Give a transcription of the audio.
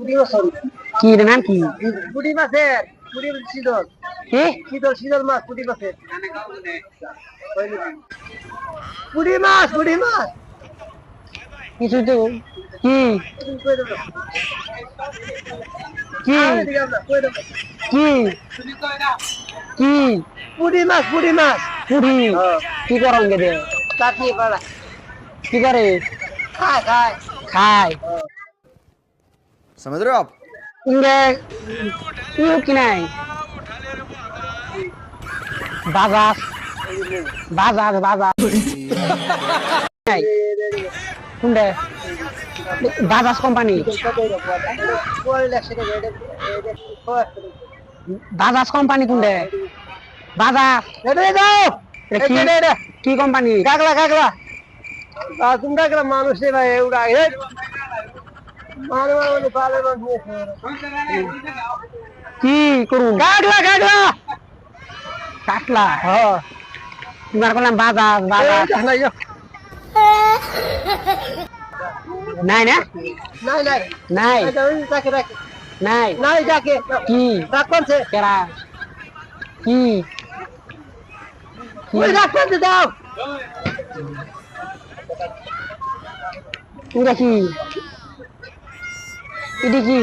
কি রে নাম কি? পুঁটি মাছের পুঁটি শীতল কি শীতল শীতল মাছ পুঁটি মাছের পুঁটি মাছ পুঁটি মাছ কিছু তো কি কি কি কি পুঁটি মাছ পুঁটি মাছ পুরি কি করন গে দে চাটনি পালা কি করে খায় খায় খায় समझ रहे हो आप? ইংরে কি নাই বাজাজ বাজাজ বাজাজ নাই কোনটা বাজাজ কোম্পানি বাজাজ কোম্পানি কোনটা বাজাজ কি কোম্পানি কাকলা কাকলা তুমি কাকলা মানুষ রে ভাই এগুলা মানুষ পালে কি করুন কাকলা কাকলা কাটলা তোমার বললাম বাজাজ বাজাজ নাই না নাই নাই নাই রাখে রাখে নাই নাই যাকে কি রাখছে কেরা কি ওই রাখতে দাও এটা কি এটা কি